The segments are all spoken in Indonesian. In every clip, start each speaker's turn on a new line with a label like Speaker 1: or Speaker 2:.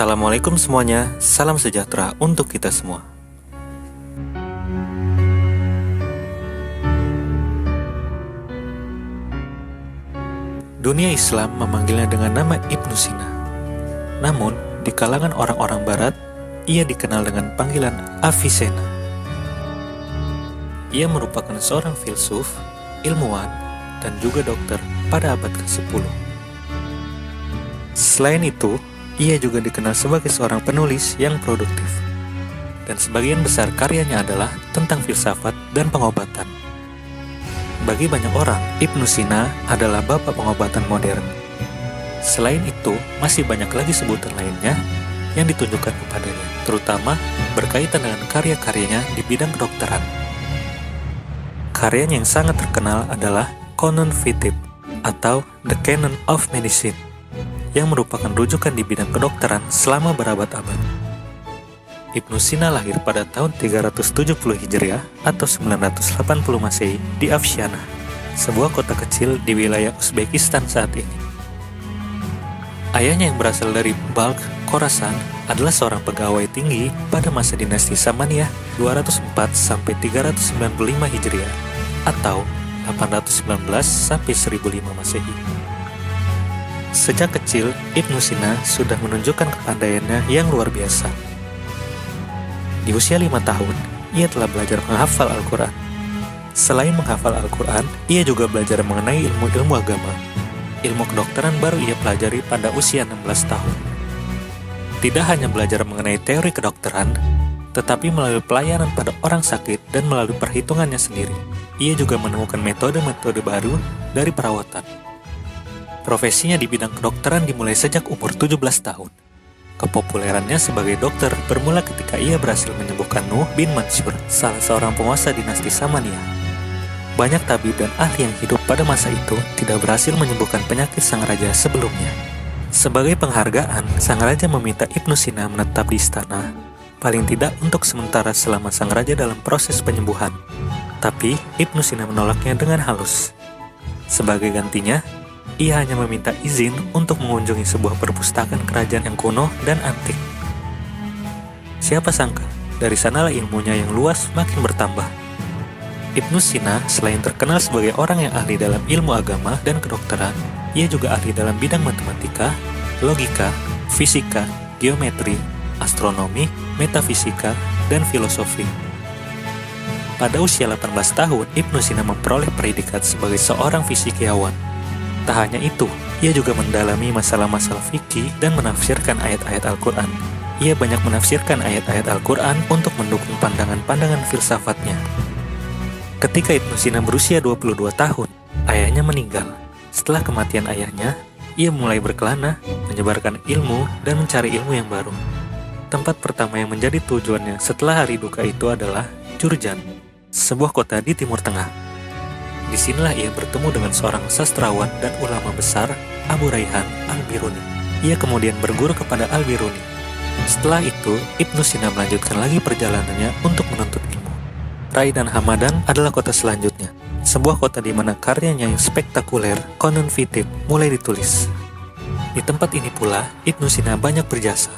Speaker 1: Assalamualaikum semuanya, salam sejahtera untuk kita semua. Dunia Islam memanggilnya dengan nama Ibnu Sina. Namun, di kalangan orang-orang barat, ia dikenal dengan panggilan Avicenna. Ia merupakan seorang filsuf, ilmuwan, dan juga dokter pada abad ke-10. Selain itu, ia juga dikenal sebagai seorang penulis yang produktif. Dan sebagian besar karyanya adalah tentang filsafat dan pengobatan. Bagi banyak orang, Ibnu Sina adalah bapak pengobatan modern. Selain itu, masih banyak lagi sebutan lainnya yang ditunjukkan kepadanya, terutama berkaitan dengan karya-karyanya di bidang kedokteran. Karyanya yang sangat terkenal adalah Canon Vitae atau The Canon of Medicine, yang merupakan rujukan di bidang kedokteran selama berabad-abad. Ibnu Sina lahir pada tahun 370 Hijriah atau 980 Masehi di Afshana, sebuah kota kecil di wilayah Uzbekistan saat ini. Ayahnya yang berasal dari Balkh, Khorasan, adalah seorang pegawai tinggi pada masa dinasti Samaniyah 204-395 Hijriah atau 819-1005 Masehi. Sejak kecil, Ibnu Sina sudah menunjukkan kepandaiannya yang luar biasa. Di usia 5 tahun, ia telah belajar menghafal Al-Quran. Selain menghafal Al-Quran, ia juga belajar mengenai ilmu-ilmu agama. Ilmu kedokteran baru ia pelajari pada usia 16 tahun. Tidak hanya belajar mengenai teori kedokteran, tetapi melalui pelayanan pada orang sakit dan melalui perhitungannya sendiri, ia juga menemukan metode-metode baru dari perawatan. Profesinya di bidang kedokteran dimulai sejak umur 17 tahun. Kepopulerannya sebagai dokter bermula ketika ia berhasil menyembuhkan Nuh bin Mansur, salah seorang penguasa dinasti Samaniyah. Banyak tabib dan ahli yang hidup pada masa itu tidak berhasil menyembuhkan penyakit sang raja sebelumnya. Sebagai penghargaan, sang raja meminta Ibnu Sina menetap di istana, paling tidak untuk sementara selama sang raja dalam proses penyembuhan. Tapi, Ibnu Sina menolaknya dengan halus. Sebagai gantinya, ia hanya meminta izin untuk mengunjungi sebuah perpustakaan kerajaan yang kuno dan antik. Siapa sangka, dari sanalah ilmunya yang luas makin bertambah. Ibnu Sina selain terkenal sebagai orang yang ahli dalam ilmu agama dan kedokteran, ia juga ahli dalam bidang matematika, logika, fisika, geometri, astronomi, metafisika, dan filosofi. Pada usia 18 tahun, Ibnu Sina memperoleh predikat sebagai seorang fisikawan. Tak hanya itu, ia juga mendalami masalah-masalah fikih dan menafsirkan ayat-ayat Al-Quran. Ia banyak menafsirkan ayat-ayat Al-Quran untuk mendukung pandangan-pandangan filsafatnya. Ketika Ibnu Sina berusia 22 tahun, ayahnya meninggal. Setelah kematian ayahnya, ia mulai berkelana, menyebarkan ilmu, dan mencari ilmu yang baru. Tempat pertama yang menjadi tujuannya setelah hari duka itu adalah Jurjan, sebuah kota di Timur Tengah. Disinilah ia bertemu dengan seorang sastrawan dan ulama besar, Abu Raihan Al-Biruni. Ia kemudian berguru kepada Al-Biruni. Setelah itu, Ibnu Sina melanjutkan lagi perjalanannya untuk menuntut ilmu. Rai dan Hamadan adalah kota selanjutnya, sebuah kota di mana karyanya yang spektakuler, Canon Vitae, mulai ditulis. Di tempat ini pula, Ibnu Sina banyak berjasa,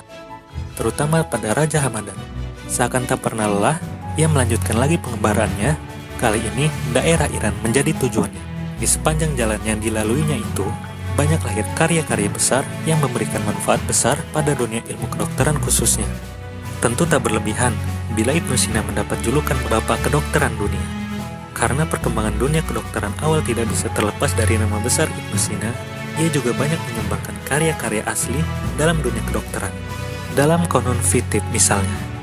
Speaker 1: terutama pada Raja Hamadan. Seakan tak pernah lelah, ia melanjutkan lagi pengembarannya. Kali ini, daerah Iran menjadi tujuannya. Di sepanjang jalan yang dilaluinya itu, banyak lahir karya-karya besar yang memberikan manfaat besar pada dunia ilmu kedokteran khususnya. Tentu tak berlebihan bila Ibnu Sina mendapat julukan Bapak Kedokteran Dunia. Karena perkembangan dunia kedokteran awal tidak bisa terlepas dari nama besar Ibnu Sina, ia juga banyak menyumbangkan karya-karya asli dalam dunia kedokteran. Dalam Canon Vitae misalnya,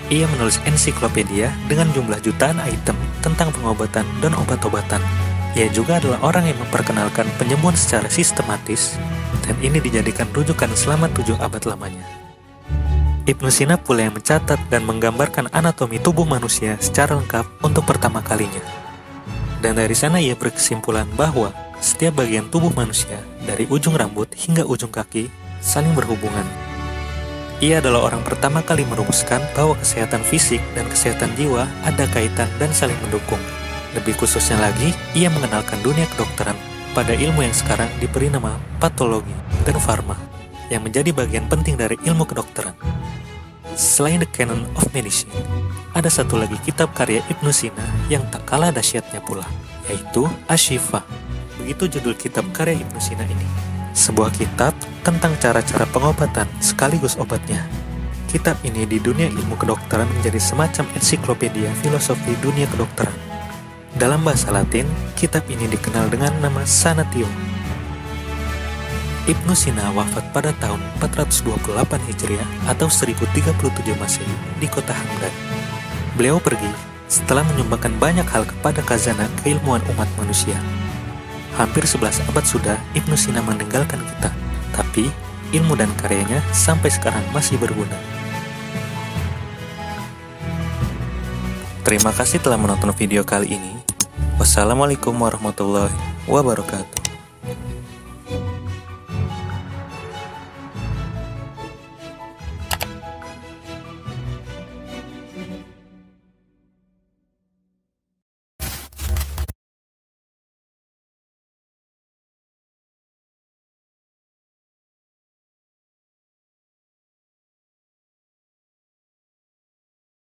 Speaker 1: ia menulis ensiklopedia dengan jumlah jutaan item tentang pengobatan dan obat-obatan. Ia juga adalah orang yang memperkenalkan penyembuhan secara sistematis, dan ini dijadikan rujukan selama 7 abad lamanya. Ibnu Sina pula yang mencatat dan menggambarkan anatomi tubuh manusia secara lengkap untuk pertama kalinya. Dan dari sana ia berkesimpulan bahwa setiap bagian tubuh manusia, dari ujung rambut hingga ujung kaki, saling berhubungan. Ia adalah orang pertama kali merumuskan bahwa kesehatan fisik dan kesehatan jiwa ada kaitan dan saling mendukung. Lebih khususnya lagi, ia mengenalkan dunia kedokteran pada ilmu yang sekarang diberi nama patologi dan farma. yang menjadi bagian penting dari ilmu kedokteran. Selain The Canon of Medicine, ada satu lagi kitab karya Ibnu Sina yang tak kalah dahsyatnya pula, yaitu Asy-Syifa. Begitu judul kitab karya Ibnu Sina ini. Sebuah kitab tentang cara-cara pengobatan sekaligus obatnya. Kitab ini di dunia ilmu kedokteran menjadi semacam ensiklopedia filosofi dunia kedokteran. Dalam bahasa Latin, kitab ini dikenal dengan nama Sanatio. Ibnu Sina wafat pada tahun 428 Hijriah atau 1037 Masehi di kota Hamdan. Beliau pergi setelah menyumbangkan banyak hal kepada khazanah keilmuan umat manusia. Hampir 11 abad sudah Ibnu Sina meninggalkan kita, tapi ilmu dan karyanya sampai sekarang masih berguna. Terima kasih telah menonton video kali ini. Wassalamualaikum warahmatullahi wabarakatuh.